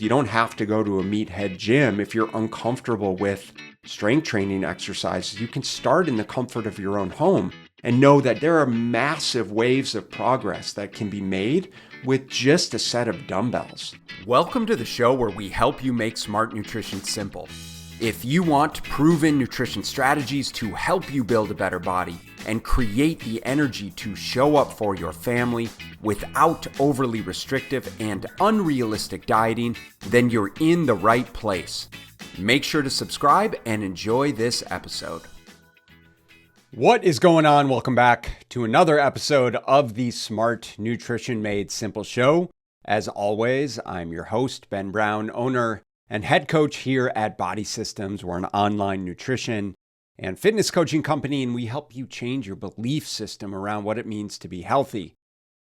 You don't have to go to a meathead gym if you're uncomfortable with strength training exercises. You can start in the comfort of your own home and know that there are massive waves of progress that can be made with just a set of dumbbells. Welcome to the show where we help you make smart nutrition simple. If you want proven nutrition strategies to help you build a better body and create the energy to show up for your family without overly restrictive and unrealistic dieting, then you're in the right place. Make sure to subscribe and enjoy this episode. What is going on? Welcome back to another episode of the Smart Nutrition Made Simple show. As always, I'm your host, Ben Brown, owner and head coach here at Body Systems. We're an online nutrition and fitness coaching company, and we help you change your belief system around what it means to be healthy.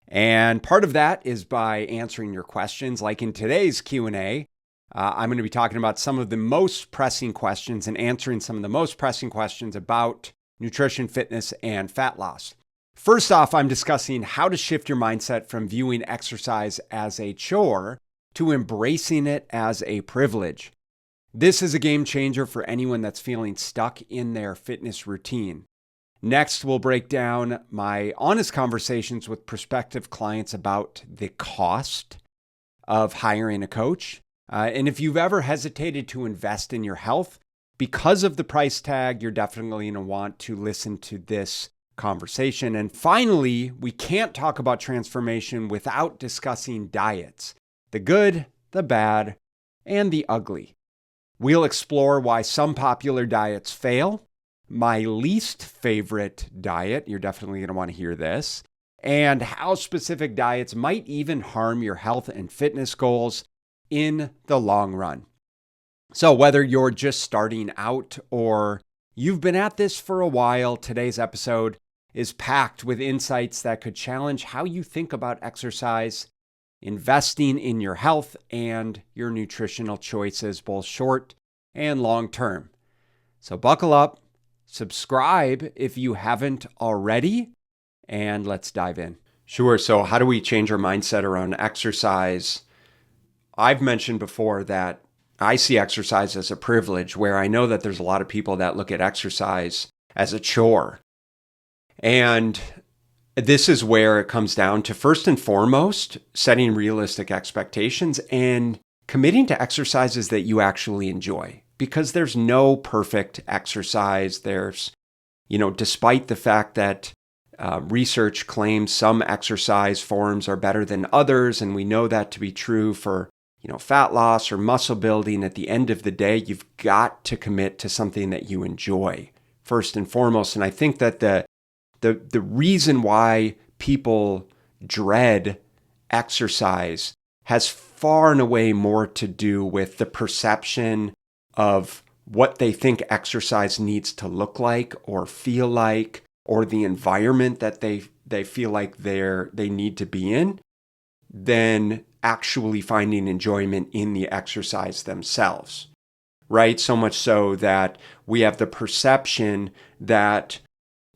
And part of that is by answering your questions. Like in today's Q&A, I'm going to be talking about some of the most pressing questions and answering some of the most pressing questions about nutrition, fitness, and fat loss. First off, I'm discussing how to shift your mindset from viewing exercise as a chore to embracing it as a privilege. This is a game changer for anyone that's feeling stuck in their fitness routine. Next, we'll break down my honest conversations with prospective clients about the cost of hiring a coach. And if you've ever hesitated to invest in your health because of the price tag, you're definitely going to want to listen to this conversation. And finally, we can't talk about transformation without discussing diets. The good, the bad, and the ugly. We'll explore why some popular diets fail, my least favorite diet, you're definitely going to want to hear this, and how specific diets might even harm your health and fitness goals in the long run. So whether you're just starting out or you've been at this for a while, today's episode is packed with insights that could challenge how you think about exercise, investing in your health, and your nutritional choices, both short and long term. So buckle up, subscribe if you haven't already, and let's dive in. Sure. So how do we change our mindset around exercise? I've mentioned before that I see exercise as a privilege, where I know that there's a lot of people that look at exercise as a chore. And this is where it comes down to, first and foremost, setting realistic expectations and committing to exercises that you actually enjoy. Because there's no perfect exercise. Despite the fact that research claims some exercise forms are better than others, and we know that to be true for, fat loss or muscle building, at the end of the day, you've got to commit to something that you enjoy, first and foremost. And I think that the reason why people dread exercise has far and away more to do with the perception of what they think exercise needs to look like or feel like, or the environment that they feel like they need to be in, than actually finding enjoyment in the exercise themselves, right? So much so that we have the perception that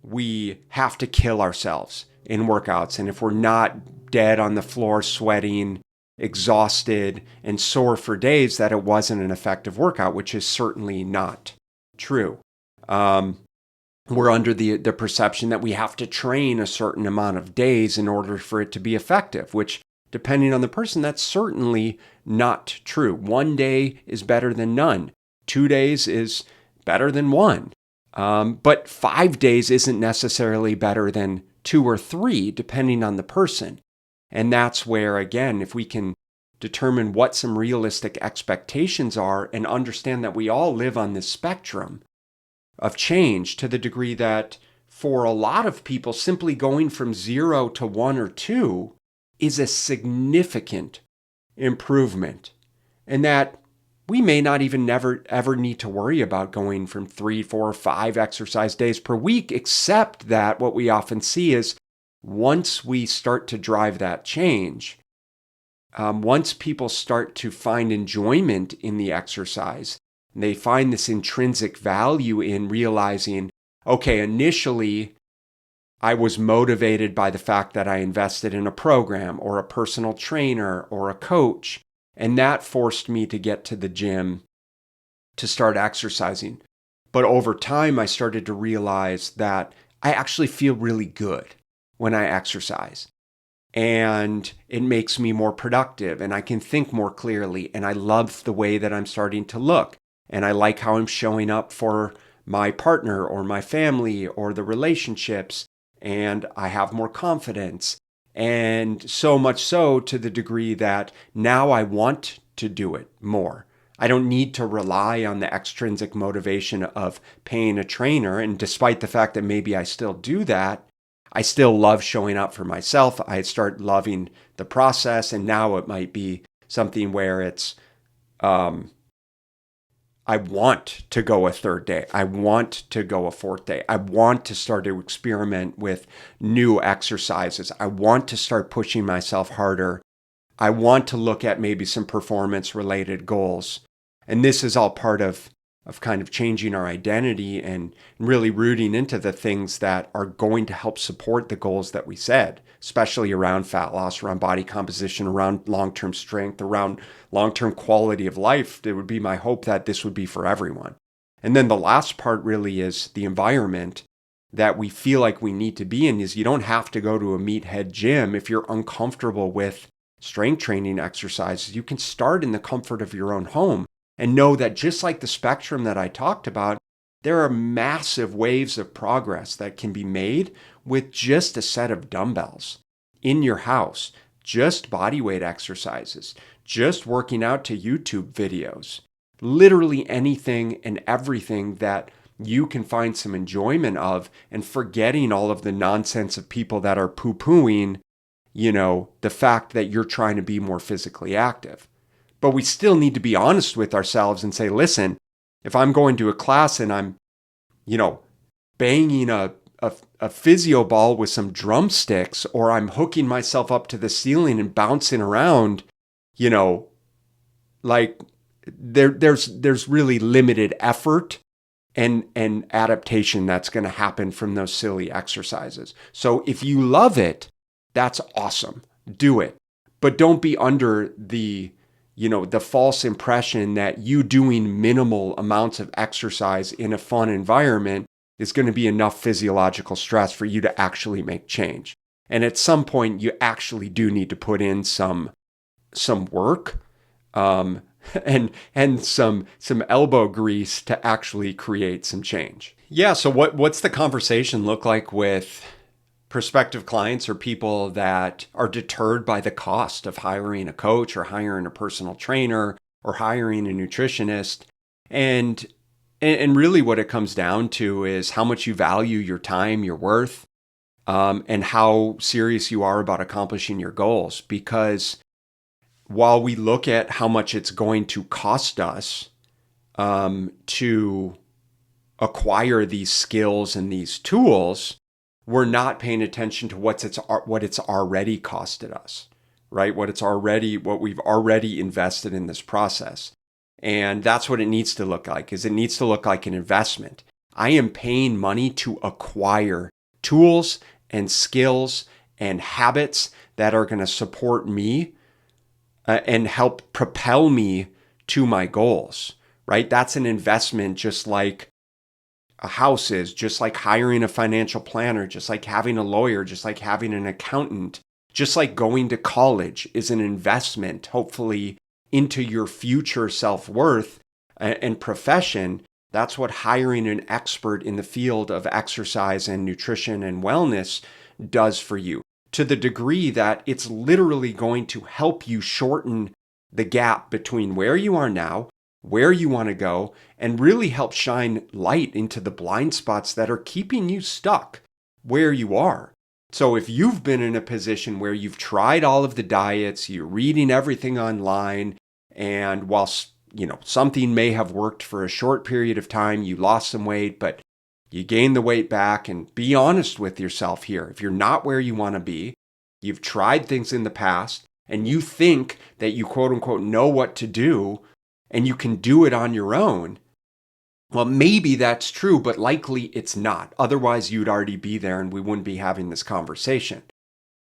we have to kill ourselves in workouts. And if we're not dead on the floor, sweating, exhausted, and sore for days, that it wasn't an effective workout, which is certainly not true. We're under the perception that we have to train a certain amount of days in order for it to be effective, which, depending on the person, that's certainly not true. 1 day is better than none. 2 days is better than 1. But 5 days isn't necessarily better than 2 or 3, depending on the person. And that's where, again, if we can determine what some realistic expectations are and understand that we all live on this spectrum of change, to the degree that for a lot of people, simply going from 0 to 1 or 2 is a significant improvement. And that we may not even ever need to worry about going from 3, 4, 5 exercise days per week, except that what we often see is once we start to drive that change, once people start to find enjoyment in the exercise, and they find this intrinsic value in realizing, okay, initially I was motivated by the fact that I invested in a program or a personal trainer or a coach, And that forced me to get to the gym to start exercising. But over time, I started to realize that I actually feel really good when I exercise. And it makes me more productive and I can think more clearly. And I love the way that I'm starting to look. And I like how I'm showing up for my partner or my family or the relationships. And I have more confidence. And so much so to the degree that now I want to do it more. I don't need to rely on the extrinsic motivation of paying a trainer. And despite the fact that maybe I still do that, I still love showing up for myself. I start loving the process. And now it might be something where it's, I want to go a third day. I want to go a fourth day. I want to start to experiment with new exercises. I want to start pushing myself harder. I want to look at maybe some performance related goals. And this is all part of kind of changing our identity and really rooting into the things that are going to help support the goals that we set, especially around fat loss, around body composition, around long-term strength, around long-term quality of life. It would be my hope that this would be for everyone. And then the last part really is the environment that we feel like we need to be in. Is you don't have to go to a meathead gym if you're uncomfortable with strength training exercises. You can start in the comfort of your own home. And know that just like the spectrum that I talked about, there are massive waves of progress that can be made with just a set of dumbbells in your house, just body weight exercises, just working out to YouTube videos, literally anything and everything that you can find some enjoyment of, and forgetting all of the nonsense of people that are poo-pooing, the fact that you're trying to be more physically active. But we still need to be honest with ourselves and say, listen, if I'm going to a class and I'm, banging a physio ball with some drumsticks, or I'm hooking myself up to the ceiling and bouncing around, like there's really limited effort and adaptation that's going to happen from those silly exercises. So if you love it, that's awesome. Do it. But don't be under the false impression that you doing minimal amounts of exercise in a fun environment is going to be enough physiological stress for you to actually make change. And at some point, you actually do need to put in some work and some elbow grease to actually create some change. Yeah. So what's the conversation look like with prospective clients or people that are deterred by the cost of hiring a coach or hiring a personal trainer or hiring a nutritionist? And really what it comes down to is how much you value your time, your worth, and how serious you are about accomplishing your goals. Because while we look at how much it's going to cost us to acquire these skills and these tools, we're not paying attention to what it's already costed us, right? What we've already invested in this process. And that's what it needs to look like, is it needs to look like an investment. I am paying money to acquire tools and skills and habits that are going to support me and help propel me to my goals, right? That's an investment, just like a house is, just like hiring a financial planner, just like having a lawyer, just like having an accountant, just like going to college is an investment, hopefully, into your future self-worth and profession. That's what hiring an expert in the field of exercise and nutrition and wellness does for you, to the degree that it's literally going to help you shorten the gap between where you are now, where you want to go, and really help shine light into the blind spots that are keeping you stuck where you are. So if you've been in a position where you've tried all of the diets, you're reading everything online, and while something may have worked for a short period of time, you lost some weight, but you gained the weight back, and be honest with yourself here. If you're not where you want to be, you've tried things in the past, and you think that you quote unquote know what to do, and you can do it on your own, well, maybe that's true, but likely it's not. Otherwise, you'd already be there and we wouldn't be having this conversation.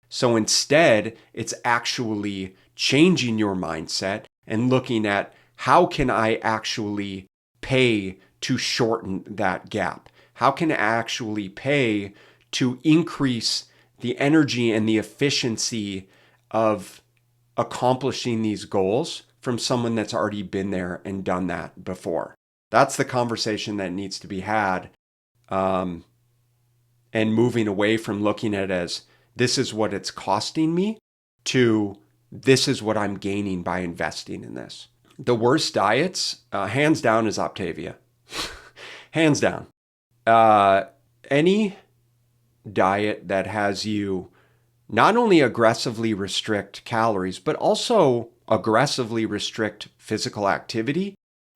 So instead, it's actually changing your mindset and looking at how can I actually pay to shorten that gap? How can I actually pay to increase the energy and the efficiency of accomplishing these goals from someone that's already been there and done that before? That's the conversation that needs to be had. And moving away from looking at it as this is what it's costing me to this is what I'm gaining by investing in this. The worst diets, hands down, is Optavia. Hands down. Any diet that has you not only aggressively restrict calories, but also aggressively restrict physical activity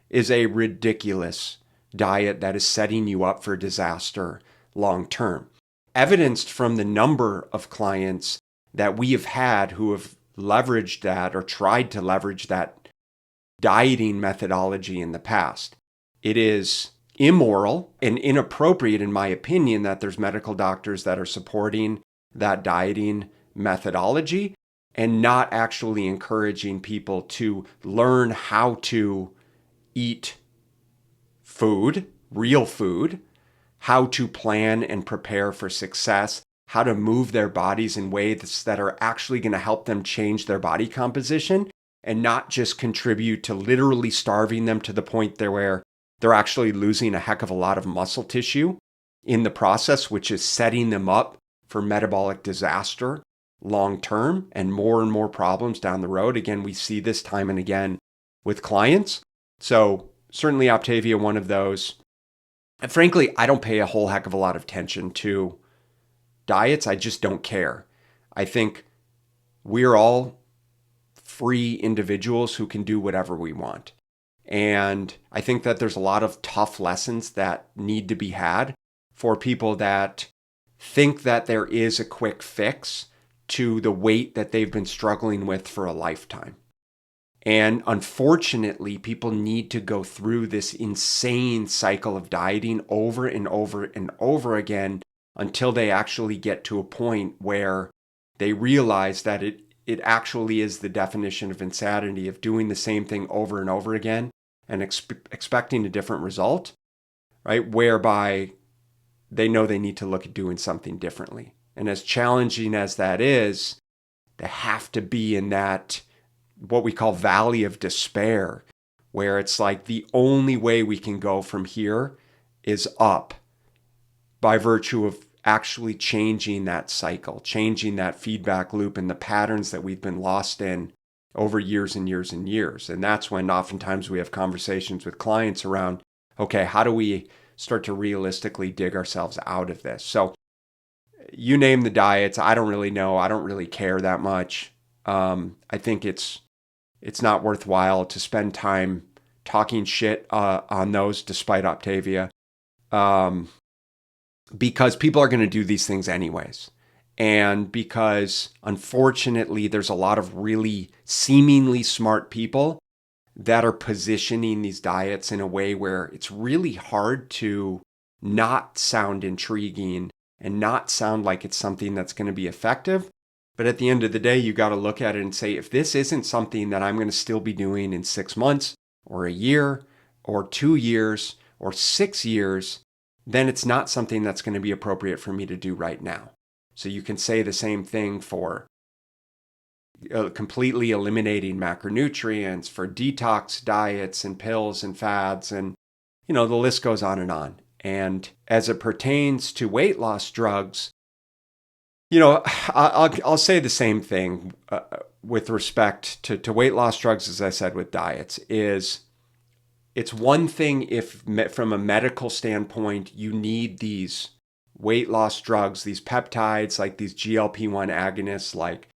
is a ridiculous diet that is setting you up for disaster long term. Evidenced from the number of clients that we have had who have leveraged that or tried to leverage that dieting methodology in the past. It is immoral and inappropriate, in my opinion, that there's medical doctors that are supporting that dieting methodology and not actually encouraging people to learn how to eat food, real food, how to plan and prepare for success, how to move their bodies in ways that are actually going to help them change their body composition and not just contribute to literally starving them to the point where they're actually losing a heck of a lot of muscle tissue in the process, which is setting them up for metabolic disaster long term and more problems down the road. Again, we see this time and again with clients. So certainly Optavia, one of those. And frankly, I don't pay a whole heck of a lot of attention to diets. I just don't care. I think we're all free individuals who can do whatever we want. And I think that there's a lot of tough lessons that need to be had for people that think that there is a quick fix to the weight that they've been struggling with for a lifetime. And unfortunately, people need to go through this insane cycle of dieting over and over and over again until they actually get to a point where they realize that it actually is the definition of insanity of doing the same thing over and over again and expecting a different result, right? Whereby they know they need to look at doing something differently. And as challenging as that is, they have to be in that what we call valley of despair, where it's like the only way we can go from here is up by virtue of actually changing that cycle, changing that feedback loop and the patterns that we've been lost in over years and years and years. And that's when oftentimes we have conversations with clients around, okay, how do we start to realistically dig ourselves out of this? So you name the diets. I don't really know. I don't really care that much. I think it's not worthwhile to spend time talking shit on those despite Optavia. Because people are going to do these things anyways. And because, unfortunately, there's a lot of really seemingly smart people that are positioning these diets in a way where it's really hard to not sound intriguing and not sound like it's something that's going to be effective. But at the end of the day, you got to look at it and say, if this isn't something that I'm going to still be doing in 6 months or a year or 2 years or 6 years, then it's not something that's going to be appropriate for me to do right now. So you can say the same thing for completely eliminating macronutrients, for detox diets and pills and fads, and the list goes on and on. And as it pertains to weight loss drugs, I'll say the same thing with respect to weight loss drugs, as I said with diets, is it's one thing if from a medical standpoint, you need these weight loss drugs, these peptides, like these GLP-1 agonists, like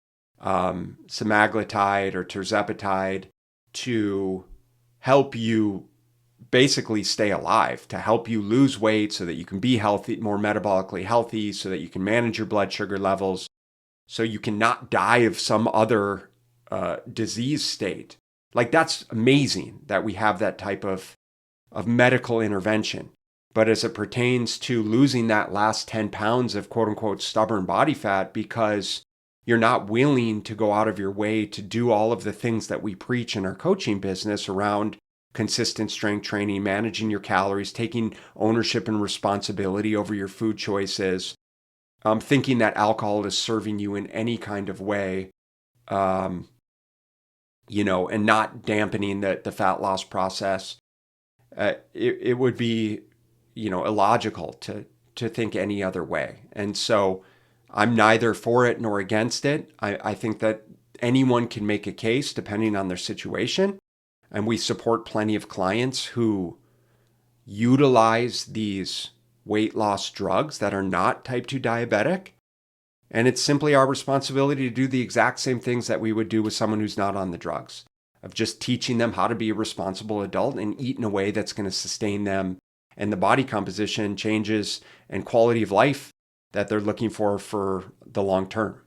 semaglutide or tirzepatide, to help you basically stay alive, to help you lose weight so that you can be healthy, more metabolically healthy, so that you can manage your blood sugar levels, so you can not die of some other disease state. Like, that's amazing that we have that type of medical intervention. But as it pertains to losing that last 10 pounds of quote unquote stubborn body fat because you're not willing to go out of your way to do all of the things that we preach in our coaching business around consistent strength training, managing your calories, taking ownership and responsibility over your food choices, thinking that alcohol is serving you in any kind of way, and not dampening the fat loss process. It would be, illogical to think any other way. And so I'm neither for it nor against it. I think that anyone can make a case depending on their situation. And we support plenty of clients who utilize these weight loss drugs that are not type 2 diabetic. And it's simply our responsibility to do the exact same things that we would do with someone who's not on the drugs, of just teaching them how to be a responsible adult and eat in a way that's going to sustain them and the body composition changes and quality of life that they're looking for the long term.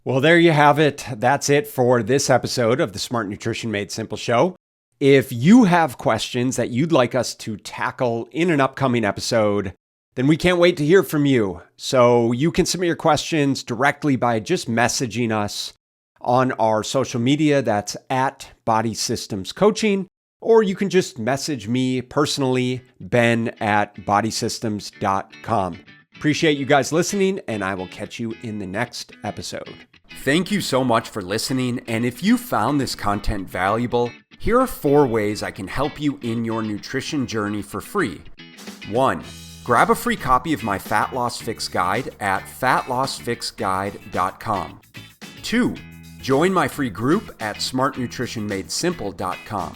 Well, there you have it. That's it for this episode of the Smart Nutrition Made Simple show. If you have questions that you'd like us to tackle in an upcoming episode, then we can't wait to hear from you. So you can submit your questions directly by just messaging us on our social media. That's at Body Systems Coaching, or you can just message me personally, ben@bodysystems.com. Appreciate you guys listening, and I will catch you in the next episode. Thank you so much for listening. And if you found this content valuable, here are 4 ways I can help you in your nutrition journey for free. 1. Grab a free copy of my Fat Loss Fix Guide at fatlossfixguide.com. 2. Join my free group at smartnutritionmadesimple.com.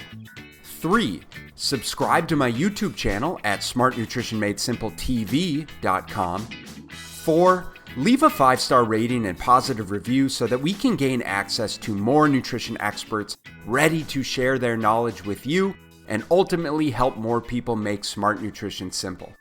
3. Subscribe to my YouTube channel at smartnutritionmadesimpletv.com. 4. Leave a 5-star rating and positive review so that we can gain access to more nutrition experts ready to share their knowledge with you and ultimately help more people make smart nutrition simple.